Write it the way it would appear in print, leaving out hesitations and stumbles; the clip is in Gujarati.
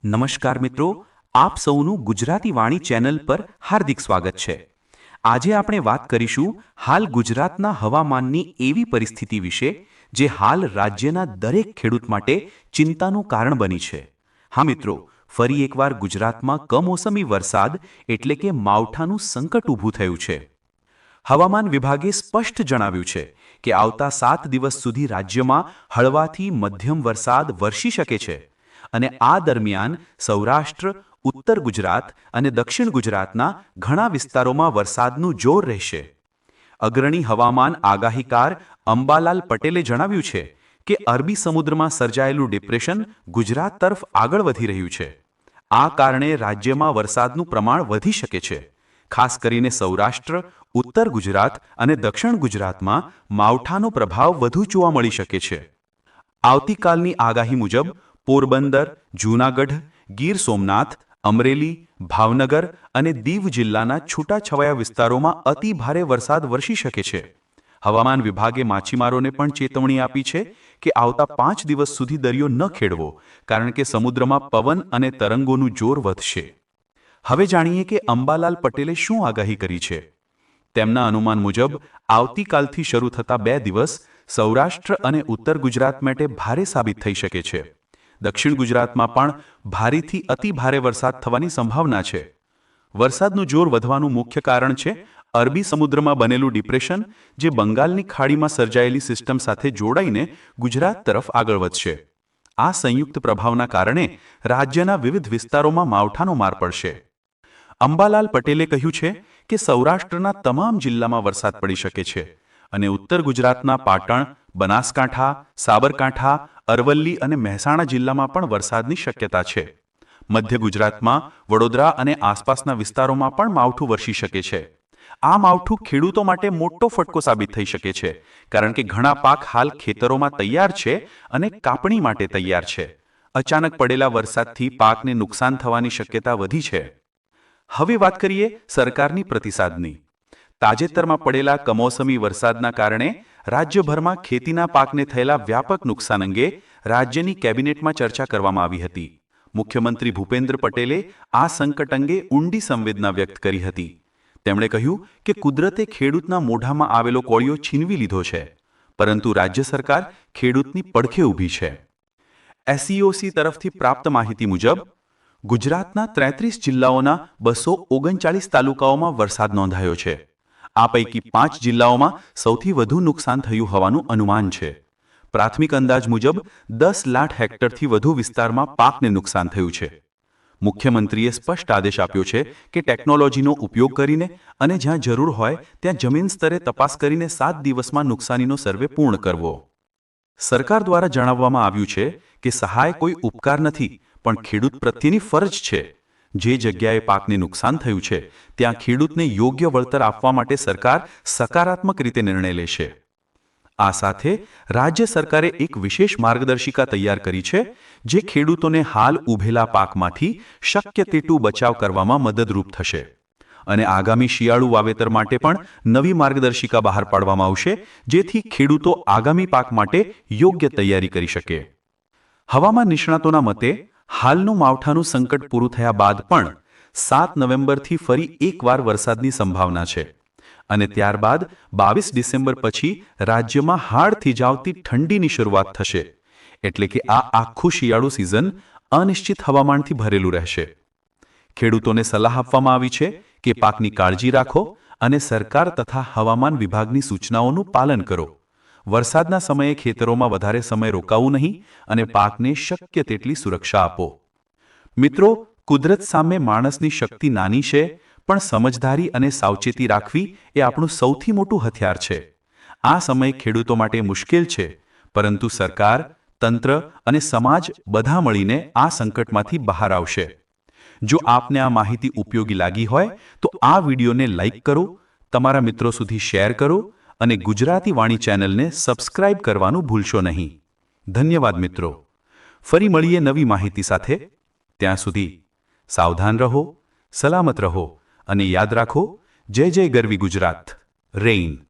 નમસ્કાર મિત્રો, આપ સૌનું ગુજરાતી વાણી ચેનલ પર હાર્દિક સ્વાગત છે। આજે આપણે વાત કરીશું હાલ ગુજરાતના હવામાનની એવી પરિસ્થિતિ વિશે જે હાલ રાજ્યના દરેક ખેડૂત માટે ચિંતાનું કારણ બની છે। હા મિત્રો, ફરી એકવાર ગુજરાતમાં કમોસમી વરસાદ એટલે કે માવઠાનું સંકટ ઊભું થયું છે। હવામાન વિભાગે સ્પષ્ટ જણાવ્યું છે કે આવતા 7 દિવસ સુધી રાજ્યમાં હળવાથી મધ્યમ વરસાદ વરસી શકે છે અને આ દરમિયાન સૌરાષ્ટ્ર, ઉત્તર ગુજરાત અને દક્ષિણ ગુજરાતના ઘણા વિસ્તારોમાં વરસાદનું જોર રહેશે। અગ્રણી હવામાન આગાહીકાર અંબાલાલ પટેલે જણાવ્યું છે કે અરબી સમુદ્રમાં સર્જાયેલું ડિપ્રેશન ગુજરાત તરફ આગળ વધી રહ્યું છે। આ કારણે રાજ્યમાં વરસાદનું પ્રમાણ વધી શકે છે। ખાસ કરીને સૌરાષ્ટ્ર, ઉત્તર ગુજરાત અને દક્ષિણ ગુજરાતમાં માવઠાનો પ્રભાવ વધુ જોવા મળી શકે છે। આવતીકાલની આગાહી મુજબ પોરબંદર, જૂનાગઢ, ગીર સોમનાથ, અમરેલી, ભાવનગર અને દીવ જિલ્લાના છૂટાછવાયા વિસ્તારોમાં અતિ ભારે વરસાદ વરસી શકે છે। હવામાન વિભાગે માછીમારોને પણ ચેતવણી આપી છે કે આવતા 5 દિવસ સુધી દરિયો ન ખેડવો, કારણ કે સમુદ્રમાં પવન અને તરંગોનું જોર વધશે। હવે જાણીએ કે અંબાલાલ પટેલે શું આગાહી કરી છે। તેમના અનુમાન મુજબ આવતીકાલથી શરૂ થતા 2 દિવસ સૌરાષ્ટ્ર અને ઉત્તર ગુજરાત માટે ભારે સાબિત થઈ શકે છે। દક્ષિણ ગુજરાતમાં પણ ભારેથી અતિ ભારે વરસાદ થવાની સંભાવના છે। વરસાદનું જોર વધવાનું મુખ્ય કારણ છે અરબી સમુદ્રમાં બનેલું ડિપ્રેશન, જે બંગાળની ખાડીમાં સર્જાયેલી સિસ્ટમ સાથે જોડાઈને ગુજરાત તરફ આગળ વધશે। આ સંયુક્ત પ્રભાવના કારણે રાજ્યના વિવિધ વિસ્તારોમાં માવઠાનો માર પડશે। અંબાલાલ પટેલે કહ્યું છે કે સૌરાષ્ટ્રના તમામ જિલ્લામાં વરસાદ પડી શકે છે અને ઉત્તર ગુજરાતના પાટણ, બનાસકાંઠા, સાબરકાંઠા, અરવલ્લી અને મહેસાણા જિલ્લામાં પણ વરસાદની શક્યતા છે। મધ્ય ગુજરાતમાં વડોદરા અને આસપાસના વિસ્તારોમાં પણ માવઠું વરસી શકે છે। આ માવઠું ખેડૂતો માટે મોટો ફટકો સાબિત થઈ શકે છે, કારણ કે ઘણા પાક હાલ ખેતરોમાં તૈયાર છે અને કાપણી માટે તૈયાર છે। અચાનક પડેલા વરસાદથી પાકને નુકસાન થવાની શક્યતા વધી છે। હવે વાત કરીએ સરકારની પ્રતિસાદની। તાજેતરમાં પડેલા કમોસમી વરસાદના કારણે રાજ્યભરમાં ખેતીના પાકને થયેલા વ્યાપક નુકસાન અંગે રાજ્યની કેબિનેટમાં ચર્ચા કરવામાં આવી હતી। મુખ્યમંત્રી ભૂપેન્દ્ર પટેલે આ સંકટ અંગે ઊંડી સંવેદના વ્યક્ત કરી હતી। તેમણે કહ્યું કે કુદરતે ખેડૂતના મોઢામાં આવેલો કોળિયો છીનવી લીધો છે, પરંતુ રાજ્ય સરકાર ખેડૂતની પડખે ઊભી છે। એસઈઓસી તરફથી પ્રાપ્ત માહિતી મુજબ ગુજરાતના 33 જિલ્લાઓના 239 તાલુકાઓમાં વરસાદ નોંધાયો છે। આ પૈકી 5 જિલ્લાઓમાં સૌથી વધુ નુકસાન થયું હોવાનું અનુમાન છે। પ્રાથમિક અંદાજ મુજબ 10 લાખ હેક્ટરથી વધુ વિસ્તારમાં પાકને નુકસાન થયું છે। મુખ્યમંત્રીએ સ્પષ્ટ આદેશ આપ્યો છે કે ટેકનોલોજીનો ઉપયોગ કરીને અને જ્યાં જરૂર હોય ત્યાં જમીન સ્તરે તપાસ કરીને 7 દિવસમાં નુકસાનીનો સર્વે પૂર્ણ કરવો। સરકાર દ્વારા જણાવવામાં આવ્યું છે કે સહાય કોઈ ઉપકાર નથી, પણ ખેડૂત પ્રત્યેની ફરજ છે। જે જગ્યાએ પાકને નુકસાન થયું છે ત્યાં ખેડૂતને યોગ્ય વળતર આપવા માટે સરકાર સકારાત્મક રીતે નિર્ણય લેશે। આ સાથે રાજ્ય સરકારે એક વિશેષ માર્ગદર્શિકા તૈયાર કરી છે, જે ખેડૂતોને હાલ ઊભેલા પાકમાંથી શક્ય તેટલું બચાવ કરવામાં મદદરૂપ થશે અને આગામી શિયાળુ વાવેતર માટે પણ નવી માર્ગદર્શિકા બહાર પાડવામાં આવશે, જેથી ખેડૂતો આગામી પાક માટે યોગ્ય તૈયારી કરી શકે। હવામાન નિષ્ણાતોના મતે હાલનું માવઠાનું સંકટ પૂરું થયા બાદ પણ 7 નવેમ્બરથી ફરી એકવાર વરસાદની સંભાવના છે અને ત્યારબાદ 22 ડિસેમ્બર પછી રાજ્યમાં હાડ થીજાવતી ઠંડીની શરૂઆત થશે। એટલે કે આ આખું શિયાળુ સિઝન અનિશ્ચિત હવામાનથી ભરેલું રહેશે। ખેડૂતોને સલાહ આપવામાં આવી છે કે પાકની કાળજી રાખો અને સરકાર તથા હવામાન વિભાગની સૂચનાઓનું પાલન કરો। વરસાદના સમયે ખેતરોમાં વધારે સમય રોકાવું નહીં અને પાકને શક્ય તેટલી સુરક્ષા આપો। મિત્રો, કુદરત સામે માણસની શક્તિ નાની છે, પણ સમજદારી અને સાવચેતી રાખવી એ આપણું સૌથી મોટું હથિયાર છે। આ સમય ખેડૂતો માટે મુશ્કેલ છે, પરંતુ સરકાર, તંત્ર અને સમાજ બધા મળીને આ સંકટમાંથી બહાર આવશે। જો આપને આ માહિતી ઉપયોગી લાગી હોય તો આ વિડીયોને લાઈક કરો, તમારા મિત્રો સુધી શેર કરો અને ગુજરાતી વાણી ચેનલને સબસ્ક્રાઇબ કરવાનું ભૂલશો નહીં। ધન્યવાદ મિત્રો। ફરી મળીએ નવી માહિતી સાથે। ત્યાં સુધી સાવધાન રહો, સલામત રહો અને યાદ રાખો, જય જય ગરવી ગુજરાત। રેઇન।